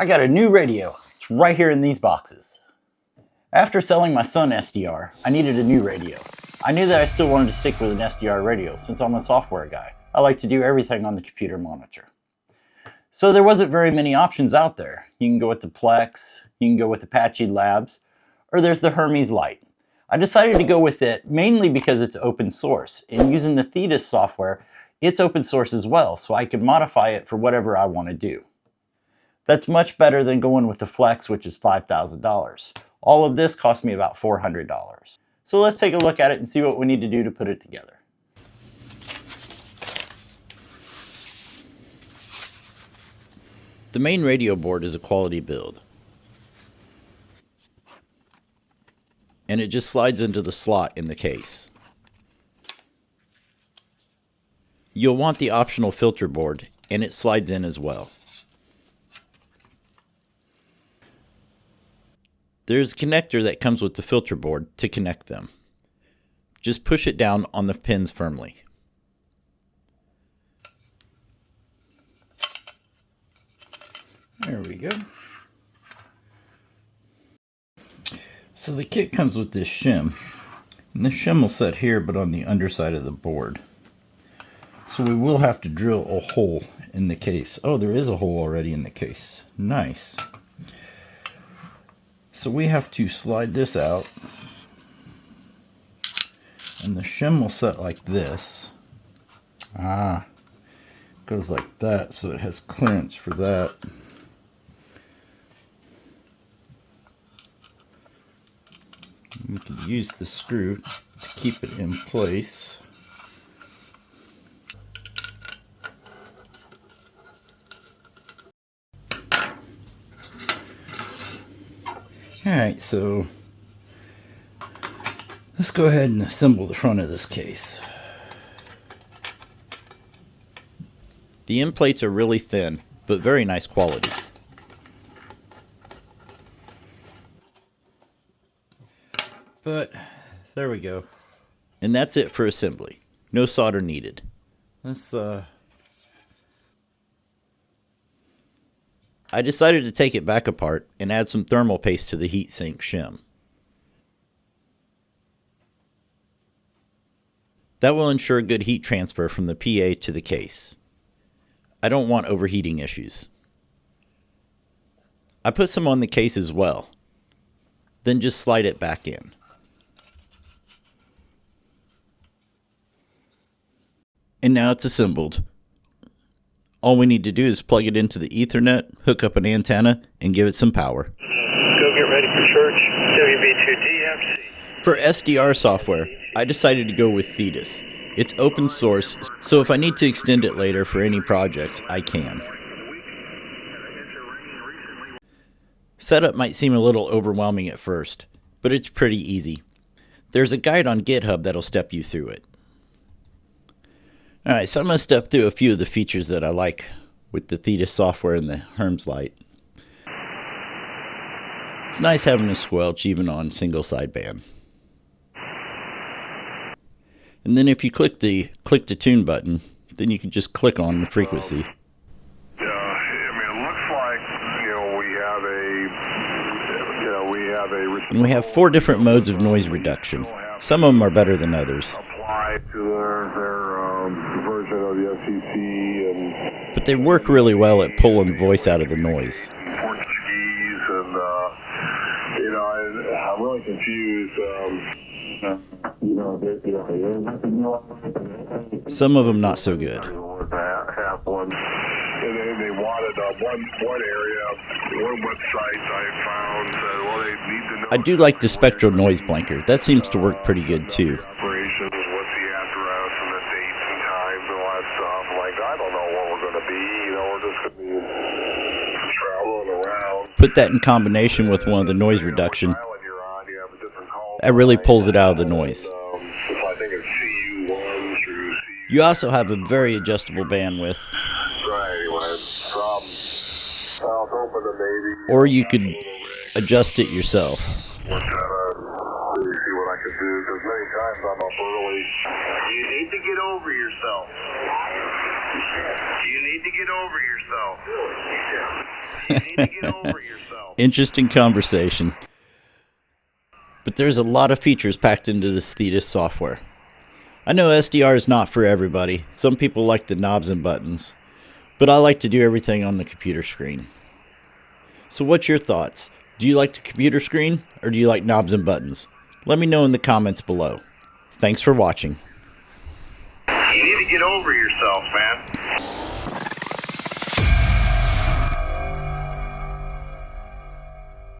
I got a new radio. It's right here in these boxes. After selling my SunSDR, I needed a new radio. I knew that I still wanted to stick with an SDR radio since I'm a software guy. I like to do everything on the computer monitor. So there wasn't very many options out there. You can go with the Plex, you can go with Apache Labs, or there's the Hermes Lite. I decided to go with it mainly because it's open source. And using the Thetis software, it's open source as well, so I can modify it for whatever I want to do. That's much better than going with the Flex, which is $5,000. All of this cost me about $400. So let's take a look at it and see what we need to do to put it together. The main radio board is a quality build. And it just slides into the slot in the case. You'll want the optional filter board, and it slides in as well. There's a connector that comes with the filter board to connect them. Just push it down on the pins firmly. There we go. So the kit comes with this shim. And this shim will set here, but on the underside of the board. So we will have to drill a hole in the case. Oh, there is a hole already in the case. Nice. So we have to slide this out, and the shim will set like this. Goes like that, so it has clearance for that. We can use the screw to keep it in place. Alright, so let's go ahead and assemble the front of this case. The end plates are really thin, but very nice quality. But there we go. And that's it for assembly. No solder needed. I decided to take it back apart and add some thermal paste to the heatsink shim. That will ensure good heat transfer from the PA to the case. I don't want overheating issues. I put some on the case as well. Then just slide it back in. And now it's assembled. All we need to do is plug it into the Ethernet, hook up an antenna, and give it some power. Go get ready for church, WB2DMC. For SDR software, I decided to go with Thetis. It's open source, so if I need to extend it later for any projects, I can. Setup might seem a little overwhelming at first, but it's pretty easy. There's a guide on GitHub that'll step you through it. Alright, so I'm going to step through a few of the features that I like with the Thetis software and the Hermes Lite. It's nice having a squelch even on single sideband. And then if you click the tune button, then you can just click on the frequency. I mean, it looks like, we have a And we have 4 different modes of noise reduction. Some of them are better than others. apply to their version of the FCC and But they work really well at pulling voice out of the noise. Portuguese, and I'm really confused. Some of them not so good. Have one, and they wanted one area, one website I found said, well, they need to know. I do like the spectral noise blanker. That seems to work pretty good too. Operations, what's the address and the dates and times and all that stuff. Like, I don't know what we're going to be. We're just going to be traveling around. Put that in combination with one of the noise reduction. Island you're on, you have a different call. That really pulls it out of the noise. I think it's CU1 through CU. You also have a very adjustable bandwidth, Right, anyway, I'll open the maybe. or you could adjust it yourself. We'll try to really see what I can do, because many times I'm up early. You need to get over yourself. You need to get over yourself. You need to get over yourself. Interesting conversation. But there's a lot of features packed into this Thetis software. I know SDR is not for everybody. Some people like the knobs and buttons, but I like to do everything on the computer screen. So what's your thoughts? Do you like the computer screen or do you like knobs and buttons? Let me know in the comments below. Thanks for watching. You need to get over yourself, man.